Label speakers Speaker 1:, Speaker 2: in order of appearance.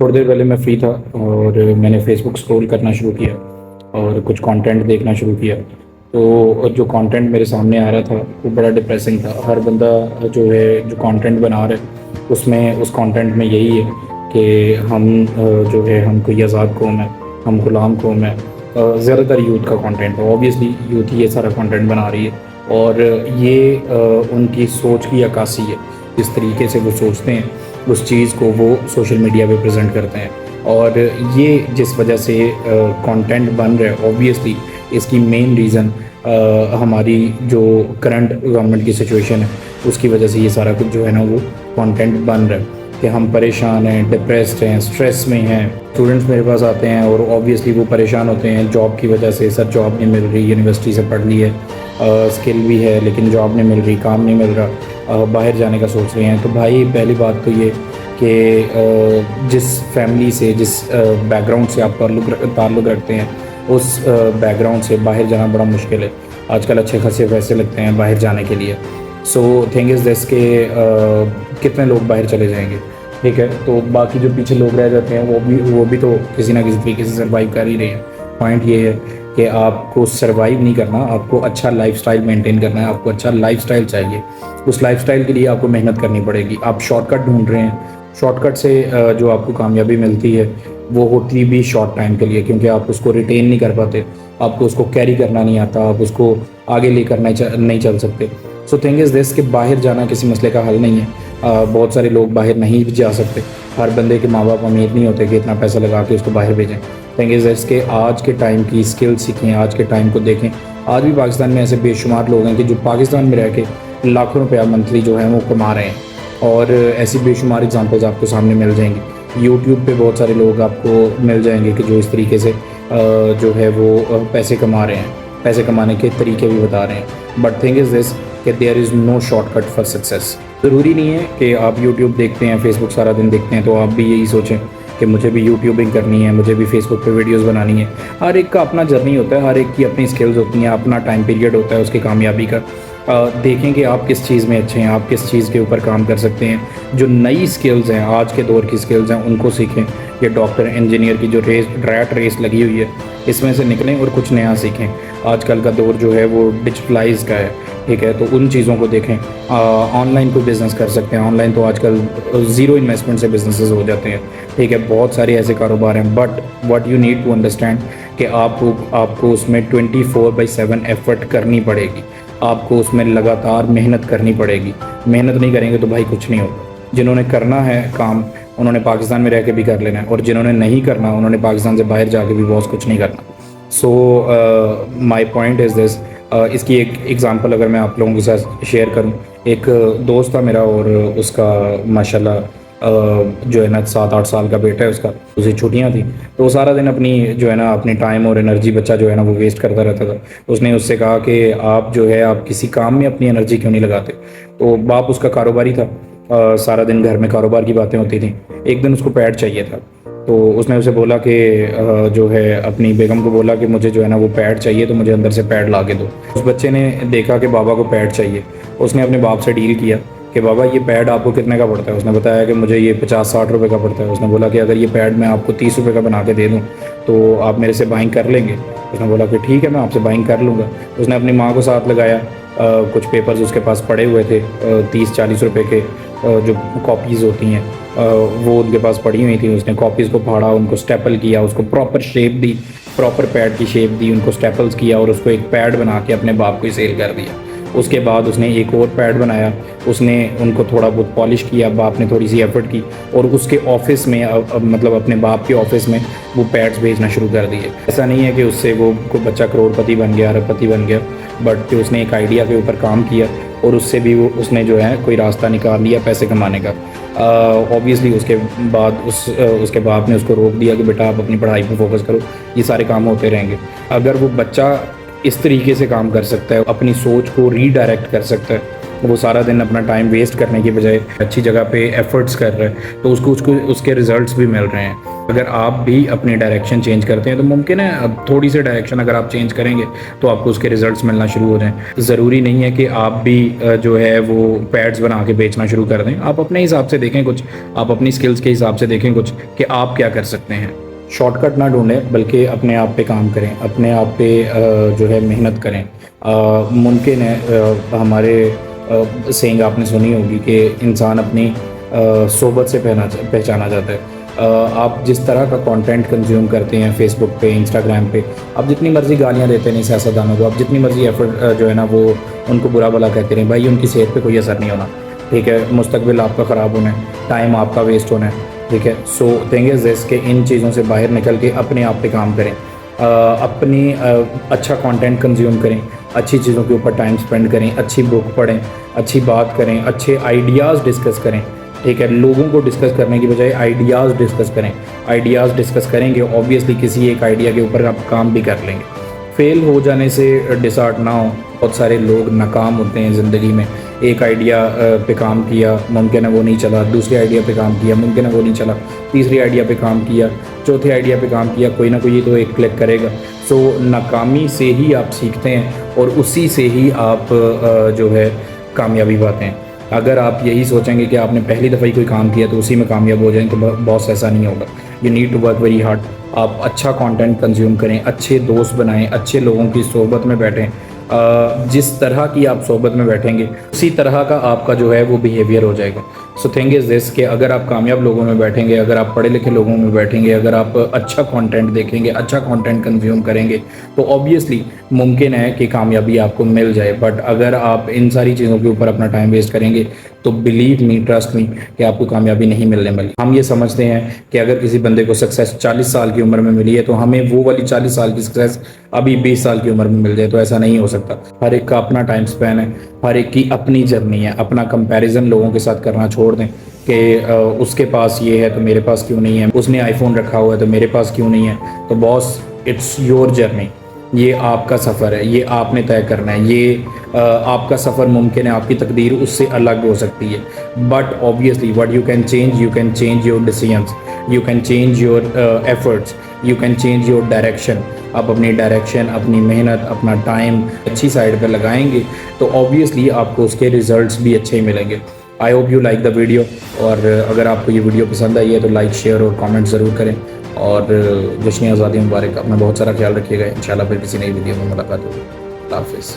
Speaker 1: تھوڑی دیر پہلے میں فری تھا اور میں نے فیس بک اسکرول کرنا شروع کیا اور کچھ کانٹینٹ دیکھنا شروع کیا. تو جو کانٹینٹ میرے سامنے آ رہا تھا وہ بڑا ڈپریسنگ تھا. ہر بندہ جو ہے جو کانٹینٹ بنا رہا ہے اس کانٹینٹ میں یہی ہے کہ ہم جو ہے ہم کوئی آزاد قوم ہے, ہم غلام قوم ہے. زیادہ تر یوتھ کا کانٹینٹ ہے, اوبیسلی یوتھ یہ سارا کانٹینٹ بنا رہی ہے اور یہ ان کی سوچ کی عکاسی ہے. جس طریقے سے وہ سوچتے ہیں اس چیز کو وہ سوشل میڈیا پہ پریزنٹ کرتے ہیں, اور یہ جس وجہ سے کانٹینٹ بن رہا ہے اوبیسلی اس کی مین ریزن ہماری جو کرنٹ گورنمنٹ کی سچویشن ہے اس کی وجہ سے یہ سارا کچھ جو ہے نا وہ کانٹینٹ بن رہا ہے کہ ہم پریشان ہیں, ڈپریسڈ ہیں, اسٹریس میں ہیں. اسٹوڈنٹس میرے پاس آتے ہیں اور اوبیسلی وہ پریشان ہوتے ہیں جاب کی وجہ سے. سر جاب نہیں مل رہی, یونیورسٹی سے پڑھ لی ہے, اسکل بھی ہے لیکن جاب نہیں مل رہی, کام نہیں مل رہا, باہر جانے کا سوچ رہے ہیں. تو بھائی پہلی بات تو یہ کہ جس فیملی سے جس بیک گراؤنڈ سے آپ تعلق رکھتے ہیں اس بیک گراؤنڈ سے باہر جانا بڑا مشکل ہے. آج کل اچھے خاصے پیسے لگتے ہیں باہر جانے کے لیے. سو تھنگ از دس کہ کتنے لوگ باہر چلے جائیں گے, ٹھیک ہے. تو باقی جو پیچھے لوگ رہ جاتے ہیں وہ بھی تو کسی نہ کسی طریقے سے سروائیو کر ہی رہے ہیں. پوائنٹ یہ ہے کہ آپ کو سروائیو نہیں کرنا, آپ کو اچھا لائف سٹائل مینٹین کرنا ہے. آپ کو اچھا لائف سٹائل چاہیے, اس لائف سٹائل کے لیے آپ کو محنت کرنی پڑے گی. آپ شارٹ کٹ ڈھونڈ رہے ہیں, شارٹ کٹ سے جو آپ کو کامیابی ملتی ہے وہ ہوتی بھی شارٹ ٹائم کے لیے, کیونکہ آپ اس کو ریٹین نہیں کر پاتے, آپ کو اس کو کیری کرنا نہیں آتا, آپ اس کو آگے لے کر نہیں چل سکتے. سو تھنگ از دس کہ باہر جانا کسی مسئلے کا حل نہیں ہے. بہت سارے لوگ باہر نہیں جا سکتے. ہر بندے کے ماں باپ امید نہیں ہوتے کہ اتنا پیسہ لگا کے اس کو باہر بھیجیں. تھنگ از دس کہ آج کے ٹائم کی اسکل سیکھیں, آج کے ٹائم کو دیکھیں. آج بھی پاکستان میں ایسے بے شمار لوگ ہیں کہ جو پاکستان میں رہ کے لاکھوں روپیہ منتھلی جو ہیں وہ کما رہے ہیں, اور ایسی بے شمار اگزامپلز آپ کو سامنے مل جائیں گی. یوٹیوب پہ بہت سارے لوگ آپ کو مل جائیں گے کہ جو اس طریقے سے جو ہے وہ پیسے کما رہے ہیں, پیسے کمانے کے طریقے بھی بتا رہے ہیں. بٹ تھنگ از دس کہ دیر از نو شارٹ کٹ فار سکسیس. ضروری نہیں ہے کہ آپ یوٹیوب دیکھتے ہیں, فیس بک سارا دن دیکھتے ہیں تو آپ بھی یہی سوچیں کہ مجھے بھی یوٹیوبنگ کرنی ہے, مجھے بھی فیس بک پہ ویڈیوز بنانی ہے. ہر ایک کا اپنا جرنی ہوتا ہے, ہر ایک کی اپنی اسکلز ہوتی ہیں, اپنا ٹائم پیریڈ ہوتا ہے اس کی کامیابی کا. دیکھیں کہ آپ کس چیز میں اچھے ہیں, آپ کس چیز کے اوپر کام کر سکتے ہیں. جو نئی اسکلز ہیں, آج کے دور کی اسکلز ہیں, ان کو سیکھیں. یہ ڈاکٹر انجینئر کی جو ریٹ ریس لگی ہوئی ہے اس میں سے نکلیں اور کچھ نیا سیکھیں. آج کل کا دور جو ہے وہ ڈیجیٹلائز کا ہے, ٹھیک ہے. تو ان چیزوں کو دیکھیں. آن لائن کوئی بزنس کر سکتے ہیں, آن لائن تو آج کل زیرو انویسٹمنٹ سے بزنسز ہو جاتے ہیں, ٹھیک ہے. بہت سارے ایسے کاروبار ہیں, but what you need to understand کہ آپ کو اس میں 24/7 ایفرٹ کرنی پڑے گی. آپ کو اس میں لگاتار محنت کرنی پڑے گی. محنت نہیں کریں گے تو بھائی کچھ نہیں ہوگا. جنہوں نے کرنا ہے کام انہوں نے پاکستان میں رہ کے بھی کر لینا ہے, اور جنہوں نے نہیں کرنا انہوں نے پاکستان سے باہر جا کے بھی بہت کچھ نہیں کرنا. سو مائی پوائنٹ از دس. اس کی ایک ایگزامپل اگر میں آپ لوگوں کے ساتھ شیئر کروں, ایک دوست تھا میرا اور اس کا ماشاءاللہ جو ہے نا 7-8 سال کا بیٹا ہے اس کا. اسے چھٹیاں تھیں تو وہ سارا دن اپنی جو ہے نا اپنی ٹائم اور انرجی بچہ جو ہے نا وہ ویسٹ کرتا رہتا تھا. اس نے اس سے کہا کہ آپ جو ہے آپ کسی کام میں اپنی انرجی کیوں نہیں لگاتے. تو باپ اس کا کاروباری تھا, سارا دن گھر میں کاروبار کی باتیں ہوتی تھیں. ایک دن اس کو پیڈ چاہیے تھا, تو اس نے اسے بولا کہ جو ہے اپنی بیگم کو بولا کہ مجھے جو ہے نا وہ پیڈ چاہیے تو مجھے اندر سے پیڈ لا کے دو. اس بچے نے دیکھا کہ بابا کو پیڈ چاہیے. اس نے اپنے باپ سے ڈیل کیا کہ بابا یہ پیڈ آپ کو کتنے کا پڑتا ہے. اس نے بتایا کہ مجھے یہ 50-60 روپے کا پڑتا ہے. اس نے بولا کہ اگر یہ پیڈ میں آپ کو 30 روپے کا بنا کے دے دوں تو آپ میرے سے بائنگ کر لیں گے. اس نے بولا کہ ٹھیک ہے میں آپ سے بائنگ کر لوں گا. اس نے اپنی ماں کو ساتھ لگایا. کچھ پیپرز اس کے پاس پڑے ہوئے تھے 30-40 روپے کے, جو کاپیز ہوتی ہیں وہ ان کے پاس پڑی ہوئی تھیں. اس نے کاپیز کو پھاڑا, ان کو اسٹیپل کیا, اس کو پراپر شیپ دی, پراپر پیڈ کی شیپ دی, ان کو اسٹیپلز کیا اور اس کو ایک پیڈ بنا کے اپنے باپ کو سیل کر دیا. اس کے بعد اس نے ایک اور پیڈ بنایا, اس نے ان کو تھوڑا بہت پالش کیا, باپ نے تھوڑی سی ایفرٹ کی اور اس کے آفس میں مطلب اپنے باپ کے آفس میں وہ پیڈز بھیجنا شروع کر دیے. ایسا نہیں ہے کہ اس سے وہ بچہ کروڑ پتی بن گیا, ارب پتی بن گیا, بٹ اس نے ایک آئیڈیا کے اوپر کام کیا اور اس سے بھی اس نے جو ہے کوئی راستہ نکال لیا پیسے کمانے کا. اوبیسلی اس کے بعد اس کے باپ نے اس کو روک دیا کہ بیٹا آپ اپنی پڑھائی پہ فوکس کرو, یہ سارے کام ہوتے رہیں گے. اگر وہ بچہ اس طریقے سے کام کر سکتا ہے, اپنی سوچ کو ری ڈائریکٹ کر سکتا ہے, وہ سارا دن اپنا ٹائم ویسٹ کرنے کی بجائے اچھی جگہ پہ ایفرٹس کر رہا ہے تو اس کے ریزلٹس بھی مل رہے ہیں. اگر آپ بھی اپنی ڈائریکشن چینج کرتے ہیں تو ممکن ہے اب تھوڑی سی ڈائریکشن اگر آپ چینج کریں گے تو آپ کو اس کے ریزلٹس ملنا شروع ہو جائیں. ضروری نہیں ہے کہ آپ بھی جو ہے وہ پیڈز بنا کے بیچنا شروع کر دیں. آپ اپنے حساب سے دیکھیں کچھ, آپ اپنی سکلز کے حساب سے دیکھیں کچھ کہ آپ کیا کر سکتے ہیں. شارٹ کٹ نہ ڈھونڈیں بلکہ اپنے آپ پہ کام کریں, اپنے آپ پہ جو ہے محنت کریں. ممکن ہے ہمارے سینگ آپ نے سنی ہوگی کہ انسان اپنی صحبت سے پہچانا جاتا ہے. آپ جس طرح کا کانٹینٹ کنزیوم کرتے ہیں فیس بک پہ, انسٹاگرام پہ, آپ جتنی مرضی گالیاں دیتے ہیں سیاستدانوں کو, آپ جتنی مرضی ایفرٹ جو ہے نا وہ ان کو برا بھلا کہتے رہیں, بھائی ان کی صحت پہ کوئی اثر نہیں ہونا, ٹھیک ہے. مستقبل آپ کا خراب ہونا ہے, ٹائم آپ کا ویسٹ ہونا ہے, ٹھیک ہے. سو تھنگ از دس کہ ان چیزوں سے باہر نکل کے اپنے آپ پہ کام کریں, اپنی اچھا کانٹینٹ کنزیوم کریں, اچھی چیزوں کے اوپر ٹائم سپینڈ کریں, اچھی بک پڑھیں, اچھی بات کریں, اچھے آئیڈیاز ڈسکس کریں, ٹھیک ہے. لوگوں کو ڈسکس کرنے کی بجائے آئیڈیاز ڈسکس کریں. آئیڈیاز ڈسکس کریں گے اوبیسلی کسی ایک آئیڈیا کے اوپر آپ کام بھی کر لیں گے. فیل ہو جانے سے ڈسہارٹ نہ ہو. بہت سارے لوگ ناکام ہوتے ہیں زندگی میں. ایک آئیڈیا پہ کام کیا, ممکن ہے وہ نہیں چلا, دوسرے آئیڈیا پہ کام کیا, ممکن ہے وہ نہیں چلا, تیسری آئیڈیا پہ کام کیا, چوتھے آئیڈیا پہ کام کیا, کوئی نہ کوئی تو ایک کلک کرے گا. سو ناکامی سے ہی آپ سیکھتے ہیں اور اسی سے ہی آپ جو ہے کامیابی پاتے ہیں. اگر آپ یہی سوچیں گے کہ آپ نے پہلی دفعہ ہی کوئی کام کیا تو اسی میں کامیاب ہو جائیں تو باس ایسا نہیں ہوگا. You need to work very hard. آپ اچھا کانٹینٹ کنزیوم کریں, اچھے دوست بنائیں, اچھے لوگوں کی صحبت میں بیٹھیں. جس طرح کی آپ صحبت میں بیٹھیں گے اسی طرح کا آپ کا جو ہے وہ بیہیویئر ہو جائے گا. سو تھنگ از دس کہ اگر آپ کامیاب لوگوں میں بیٹھیں گے, اگر آپ پڑھے لکھے لوگوں میں بیٹھیں گے, اگر آپ اچھا کانٹینٹ دیکھیں گے, اچھا کانٹینٹ کنزیوم کریں گے تو اوبیسلی ممکن ہے کہ کامیابی آپ کو مل جائے. بٹ اگر آپ ان ساری چیزوں کے اوپر اپنا ٹائم ویسٹ کریں گے تو بلیو می, ٹرسٹ می کہ آپ کو کامیابی نہیں ملنے والی. ہم یہ سمجھتے ہیں کہ اگر کسی بندے کو سکسیس 40 سال کی عمر میں ملی ہے تو ہمیں وہ والی 40 سال کی سکسیس ابھی 20 سال کی عمر میں مل جائے, تو ایسا نہیں ہو سکتا. ہر ایک کا اپنا ٹائم سپین ہے, ہر ایک کی اپنی جرنی ہے. اپنا کمپیریزن لوگوں کے ساتھ کرنا چھوڑ دیں کہ اس کے پاس یہ ہے تو میرے پاس کیوں نہیں ہے, اس نے آئی فون رکھا ہوا ہے تو میرے پاس کیوں نہیں ہے. تو باس, اٹس یور جرنی, یہ آپ کا سفر ہے, یہ آپ نے طے کرنا ہے. یہ آپ کا سفر ممکن ہے آپ کی تقدیر اس سے الگ ہو سکتی ہے. But obviously what you can change your decisions, you can change your efforts, you can change your direction. آپ اپنی ڈائریکشن, اپنی محنت, اپنا ٹائم اچھی سائڈ پہ لگائیں گے تو اوبیسلی آپ کو اس کے ریزلٹس بھی اچھے ملیں گے. I hope you like the video, اور اگر آپ کو یہ ویڈیو پسند آئی ہے تو لائک, شیئر اور کامنٹ ضرور کریں. اور جشن آزادی مبارک. اپنا بہت سارا خیال رکھیے گا. انشاءاللہ پھر کسی نئی ویڈیو میں ملاقات ہوگی. اللہ حافظ.